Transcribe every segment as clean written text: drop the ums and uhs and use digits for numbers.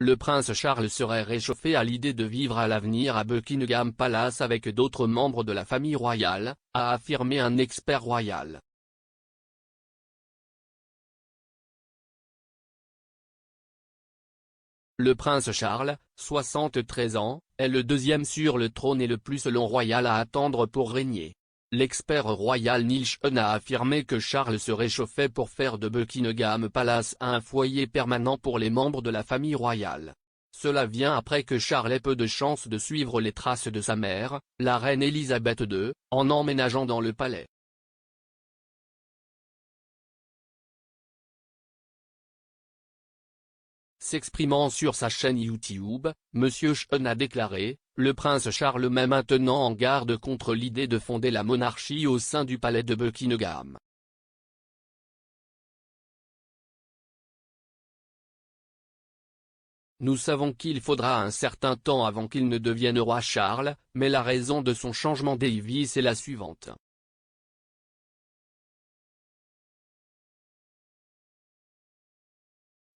le prince Charles serait réchauffé à l'idée de vivre à l'avenir à Buckingham Palace avec d'autres membres de la famille royale, a affirmé un expert royal. Le prince Charles, 73 ans, est le deuxième sur le trône et le plus long royal à attendre pour régner. L'expert royal Neil Sean a affirmé que Charles se réchauffait pour faire de Buckingham Palace un foyer permanent pour les membres de la famille royale. Cela vient après que Charles ait peu de chances de suivre les traces de sa mère, la reine Elisabeth II, en emménageant dans le palais. S'exprimant sur sa chaîne YouTube, M. Sean a déclaré: « Le prince Charles met maintenant en garde contre l'idée de fonder la monarchie au sein du palais de Buckingham. Nous savons qu'il faudra un certain temps avant qu'il ne devienne roi Charles, mais la raison de son changement d'avis est la suivante.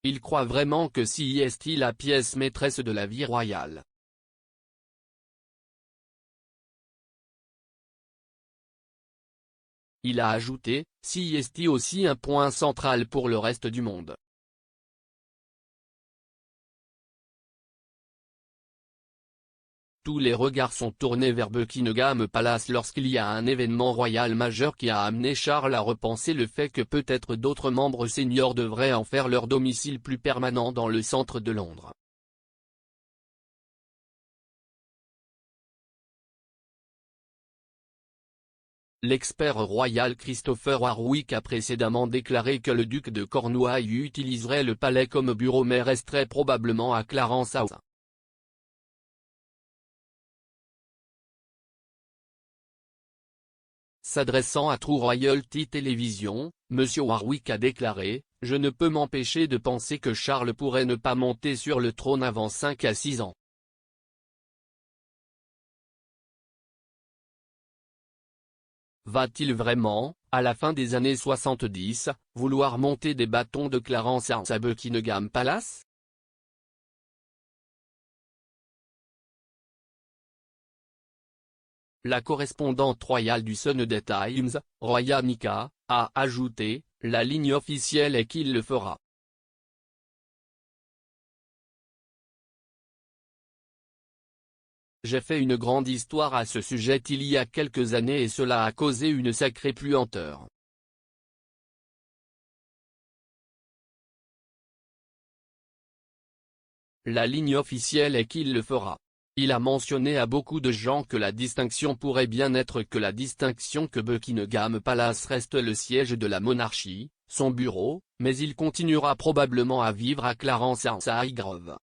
Il croit vraiment que si est la pièce maîtresse de la vie royale. » Il a ajouté: « Si est aussi un point central pour le reste du monde. Tous les regards sont tournés vers Buckingham Palace lorsqu'il y a un événement royal majeur qui a amené Charles à repenser le fait que peut-être d'autres membres seniors devraient en faire leur domicile plus permanent dans le centre de Londres. » L'expert royal Christopher Warwick a précédemment déclaré que le duc de Cornouailles utiliserait le palais comme bureau mais resterait probablement à Clarence House. S'adressant à True Royalty Television, M. Warwick a déclaré: « Je ne peux m'empêcher de penser que Charles pourrait ne pas monter sur le trône avant 5 à 6 ans. Va-t-il vraiment, à la fin des années 70, vouloir monter des bâtons de Clarence House à Buckingham Palace ? » La correspondante royale du Sunday Times, Roya Mika, a ajouté: « La ligne officielle est qu'il le fera. » J'ai fait une grande histoire à ce sujet il y a quelques années et cela a causé une sacrée puanteur. La ligne officielle est qu'il le fera. Il a mentionné à beaucoup de gens que la distinction pourrait bien être que la distinction que Buckingham Palace reste le siège de la monarchie, son bureau, mais il continuera probablement à vivre à Clarence House à Highgrove.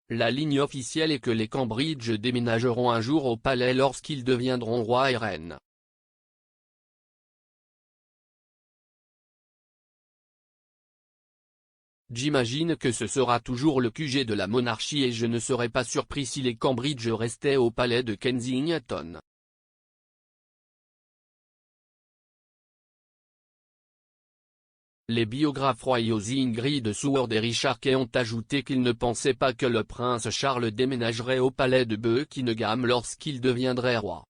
La ligne officielle est que les Cambridge déménageront un jour au palais lorsqu'ils deviendront roi et reine. J'imagine que ce sera toujours le QG de la monarchie et je ne serais pas surpris si les Cambridge restaient au palais de Kensington. Les biographes royaux Ingrid Seward et Richard Kay ont ajouté qu'ils ne pensaient pas que le prince Charles déménagerait au palais de Buckingham lorsqu'il deviendrait roi.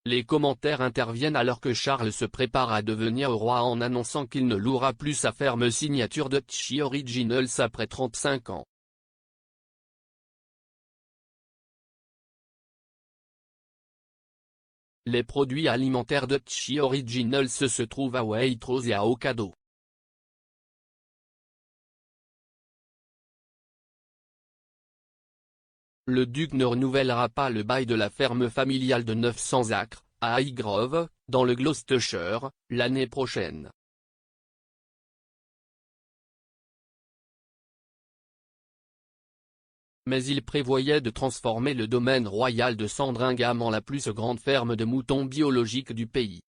Les commentaires interviennent alors que Charles se prépare à devenir roi en annonçant qu'il ne louera plus sa ferme signature Dutchy Originals après 35 ans. Les produits alimentaires Dutchy Originals se trouvent à Waitrose et à Ocado. Le duc ne renouvellera pas le bail de la ferme familiale de 900 acres, à Highgrove, dans le Gloucestershire, l'année prochaine. Mais il prévoyait de transformer le domaine royal de Sandringham en la plus grande ferme de moutons biologiques du pays.